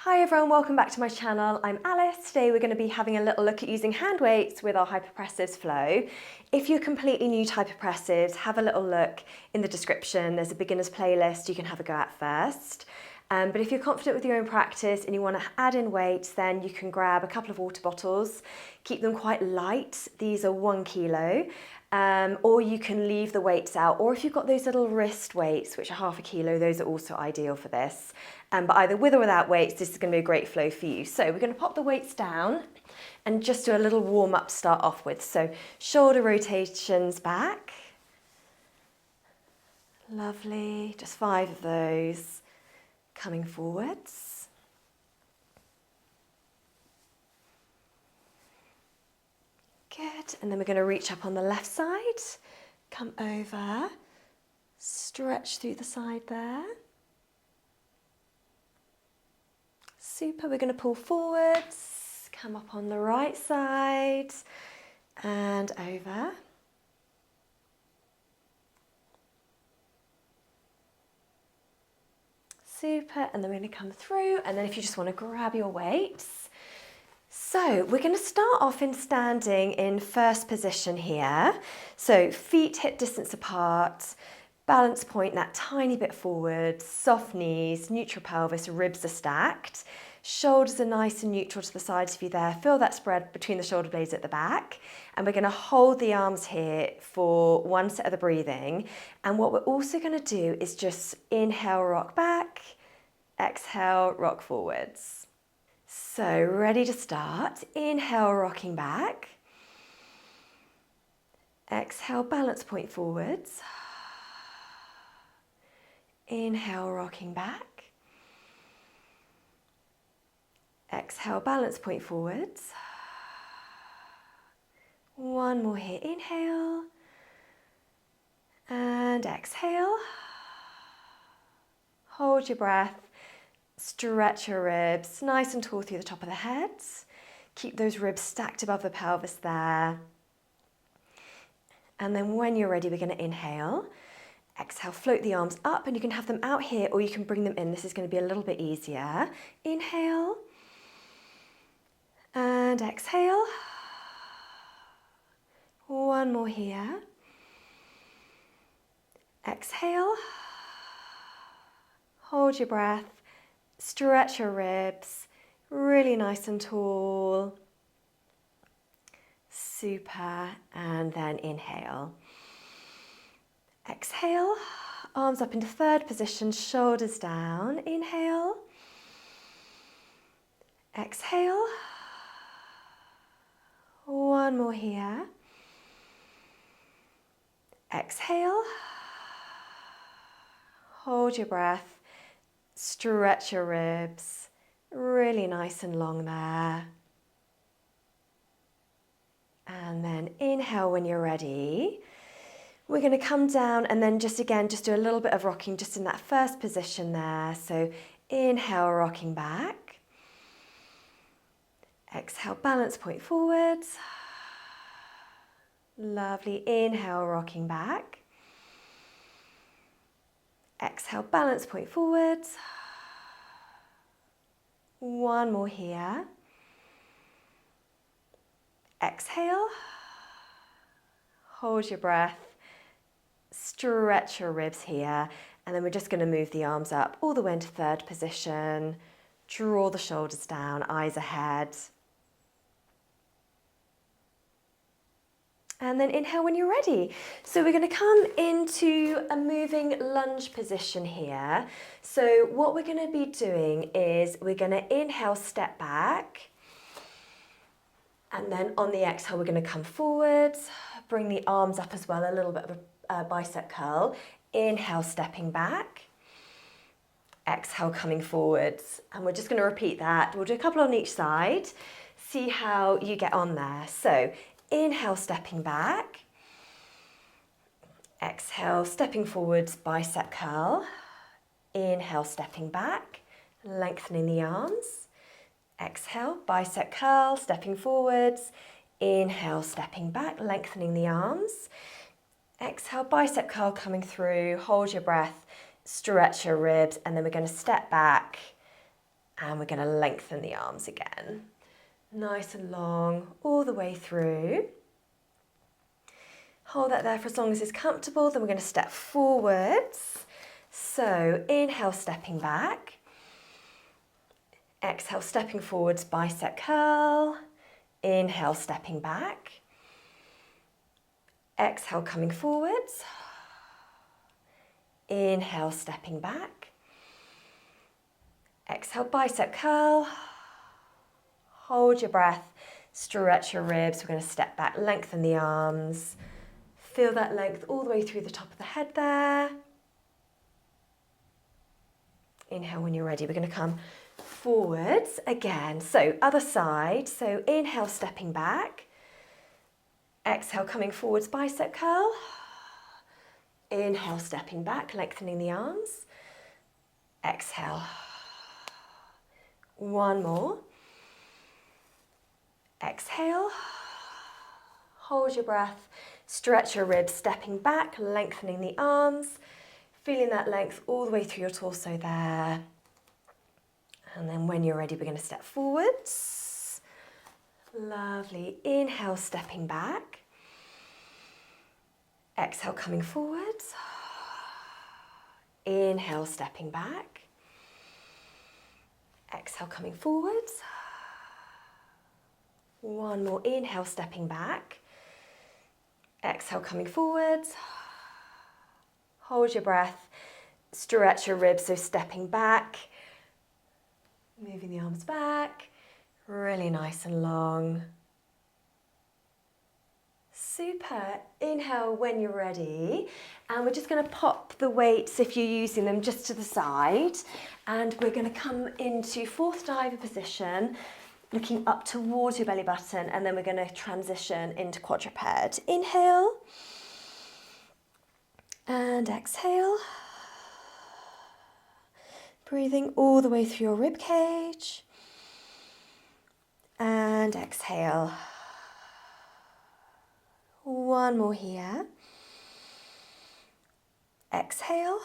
Hi everyone, welcome back to my channel. I'm Alice. Today we're going to be having a little look at using hand weights with our Hypopressives flow. If you're completely new to Hypopressives, have a little look in the description. There's a beginner's playlist you can have a go at first. But if you're confident with your own practice and you want to add in weights, then you can grab a couple of water bottles, keep them quite light. These are 1 kilo. Or you can leave the weights out, or if you've got those little wrist weights, which are 1/2 kilo, those are also ideal for this. But either with or without weights, this is going to be a great flow for you. So we're going to pop the weights down and just do a little warm up to start off with. So shoulder rotations back. Lovely, just 5 of those. Coming forwards. Good, and then we're going to reach up on the left side, come over, stretch through the side there. Super, we're going to pull forwards, come up on the right side and over. Super, and then we're going to come through, and then if you just want to grab your weights. So we're going to start off in standing in first position here. So feet hip distance apart, balance point that tiny bit forward, soft knees, neutral pelvis, ribs are stacked. Shoulders are nice and neutral to the sides of you there. Feel that spread between the shoulder blades at the back. And we're going to hold the arms here for 1 set of the breathing. And what we're also going to do is just inhale, rock back, exhale, rock forwards. So ready to start. Inhale, rocking back. Exhale, balance point forwards. Inhale, rocking back. Exhale, balance point forwards. 1 more here. Inhale. And exhale. Hold your breath. Stretch your ribs, nice and tall through the top of the head. Keep those ribs stacked above the pelvis there. And then when you're ready, we're going to inhale. Exhale, float the arms up, and you can have them out here or you can bring them in. This is going to be a little bit easier. Inhale. And exhale. 1 more here. Exhale. Hold your breath. Stretch your ribs, really nice and tall. Super, and then inhale. Exhale, arms up into third position, shoulders down. Inhale. Exhale. 1 more here. Exhale. Hold your breath. Stretch your ribs, really nice and long there. And then inhale when you're ready. We're going to come down and then just do a little bit of rocking just in that first position there. So inhale, rocking back. Exhale, balance point forwards. Lovely. Inhale, rocking back. Exhale, balance point forwards. 1 more here. Exhale. Hold your breath. Stretch your ribs here. And then we're just going to move the arms up all the way into third position. Draw the shoulders down, eyes ahead. And then inhale when you're ready. So we're going to come into a moving lunge position here. So what we're going to be doing is we're going to inhale, step back. And then on the exhale, we're going to come forwards, bring the arms up as well, a little bit of a bicep curl. Inhale, stepping back. Exhale, coming forwards. And we're just going to repeat that. We'll do a couple on each side. See how you get on there. So inhale, stepping back. Exhale, stepping forwards, bicep curl. Inhale, stepping back, lengthening the arms. Exhale, bicep curl, stepping forwards. Inhale, stepping back, lengthening the arms. Exhale, bicep curl coming through. Hold your breath, stretch your ribs, and then we're going to step back And we're going to lengthen the arms again. Nice and long all the way through. Hold that there for as long as it's comfortable. Then we're going to step forwards. So inhale, stepping back. Exhale, stepping forwards, bicep curl. Inhale, stepping back. Exhale, coming forwards. Inhale, stepping back. Exhale, bicep curl. Hold your breath, stretch your ribs. We're going to step back, lengthen the arms. Feel that length all the way through the top of the head there. Inhale when you're ready. We're going to come forwards again. So other side. So inhale, stepping back. Exhale, coming forwards, bicep curl. Inhale, stepping back, lengthening the arms. Exhale. One more. Exhale. Hold your breath. Stretch your ribs, stepping back, lengthening the arms. Feeling that length all the way through your torso there. And then when you're ready, we're going to step forwards. Lovely. Inhale, stepping back. Exhale, coming forwards. Inhale, stepping back. Exhale, coming forwards. One more. Inhale, stepping back. Exhale, coming forwards. Hold your breath. Stretch your ribs, so stepping back. Moving the arms back. Really nice and long. Super. Inhale when you're ready. And we're just going to pop the weights, if you're using them, just to the side. And we're going to come into fourth diver position, looking up towards your belly button, and then we're going to transition into quadruped. Inhale and exhale. Breathing all the way through your rib cage. And exhale. One more here. Exhale.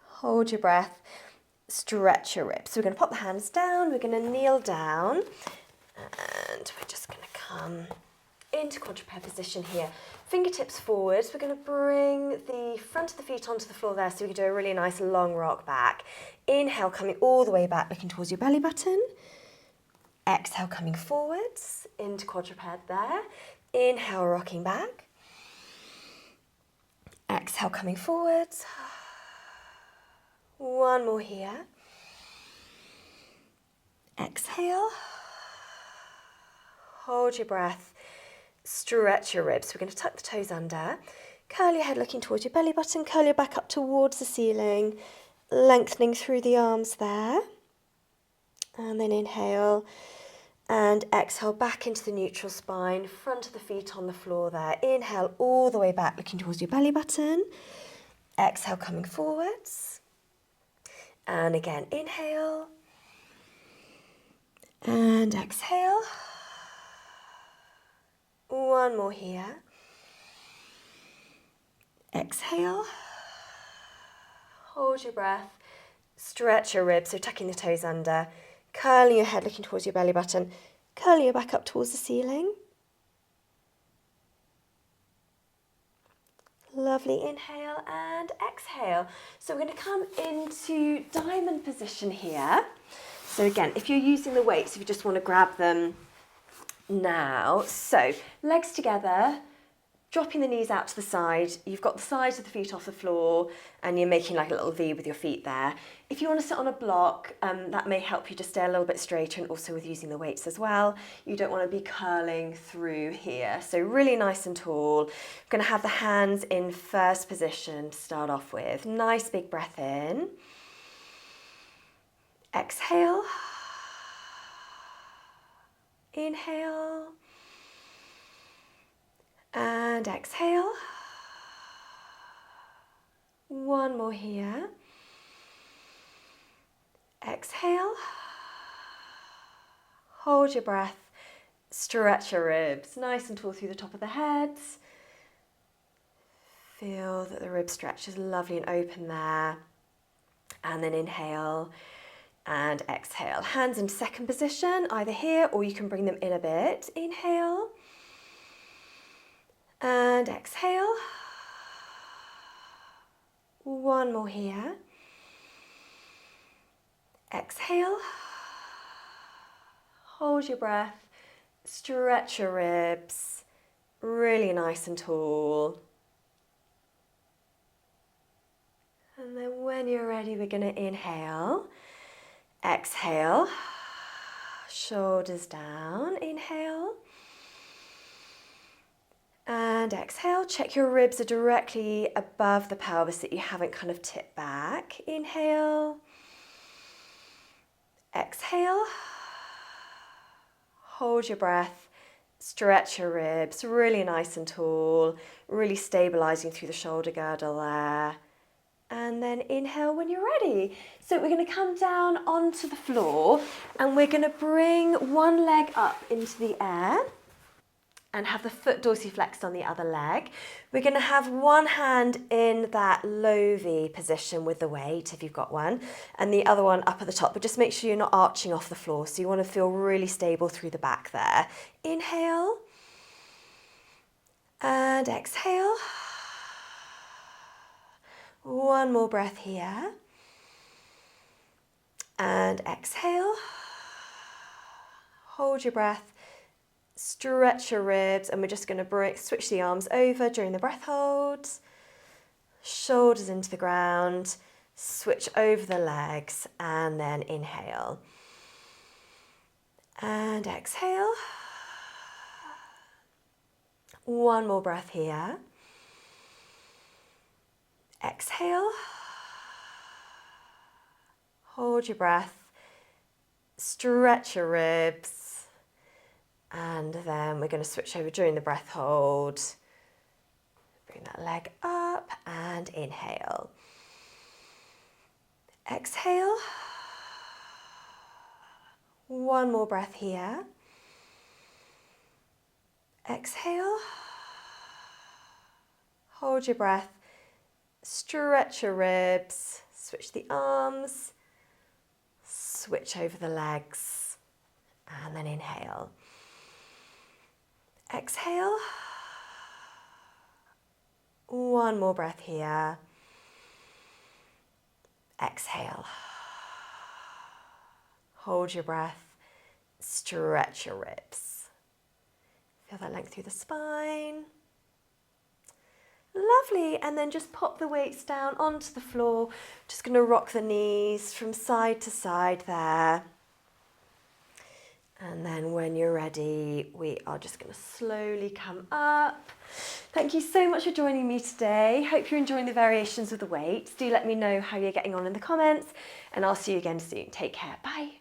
Hold your breath. Stretch your ribs. So we're going to pop the hands down. We're going to kneel down. And we're just going to come into quadruped position here. Fingertips forwards. We're going to bring the front of the feet onto the floor there so we can do a really nice long rock back. Inhale, coming all the way back, looking towards your belly button. Exhale, coming forwards into quadruped there. Inhale, rocking back. Exhale, coming forwards. One more here. Exhale. Hold your breath. Stretch your ribs. We're going to tuck the toes under. Curl your head looking towards your belly button. Curl your back up towards the ceiling. Lengthening through the arms there. And then inhale. And exhale back into the neutral spine. Front of the feet on the floor there. Inhale all the way back looking towards your belly button. Exhale coming forwards. And again, inhale. And exhale. One more here. Exhale. Hold your breath. Stretch your ribs, so tucking the toes under. Curling your head, looking towards your belly button. Curling your back up towards the ceiling. Lovely. Inhale and exhale. So we're going to come into diamond position here. So again, if you're using the weights, if you just want to grab them now. So legs together, dropping the knees out to the side. You've got the sides of the feet off the floor and you're making like a little V with your feet there. If you want to sit on a block, that may help you to stay a little bit straighter, and also with using the weights as well. You don't want to be curling through here. So really nice and tall. We're going to have the hands in first position to start off with. Nice big breath in. Exhale. Inhale. And exhale. One more here. Exhale. Hold your breath. Stretch your ribs. Nice and tall through the top of the head. Feel that the rib stretch is lovely and open there. And then inhale. And exhale. Hands in second position, either here or you can bring them in a bit. Inhale. And exhale. One more here. Exhale. Hold your breath. Stretch your ribs. Really nice and tall. And then when you're ready, we're going to inhale. Exhale. Shoulders down. Inhale. And exhale. Check your ribs are directly above the pelvis, that you haven't kind of tipped back. Inhale. Exhale. Hold your breath. Stretch your ribs. Really nice and tall. Really stabilizing through the shoulder girdle there. And then inhale when you're ready. So we're going to come down onto the floor and we're going to bring one leg up into the air and have the foot dorsiflexed on the other leg. We're going to have one hand in that low V position with the weight, if you've got one, and the other one up at the top, but just make sure you're not arching off the floor. So you want to feel really stable through the back there. Inhale and exhale. One more breath here. And exhale. Hold your breath. Stretch your ribs, and we're just going to switch the arms over during the breath hold. Shoulders into the ground. Switch over the legs, and then inhale. And exhale. One more breath here. Exhale. Hold your breath. Stretch your ribs. And then we're going to switch over during the breath hold. Bring that leg up and inhale. Exhale. One more breath here. Exhale. Hold your breath. Stretch your ribs, switch the arms, switch over the legs, and then inhale. Exhale. One more breath here. Exhale. Hold your breath, stretch your ribs. Feel that length through the spine. Lovely, and then just pop the weights down onto the floor. Just going to rock the knees from side to side there. And then when you're ready, we are just going to slowly come up. Thank you so much for joining me today. Hope you're enjoying the variations of the weights. Do let me know how you're getting on in the comments, and I'll see you again soon. Take care. Bye.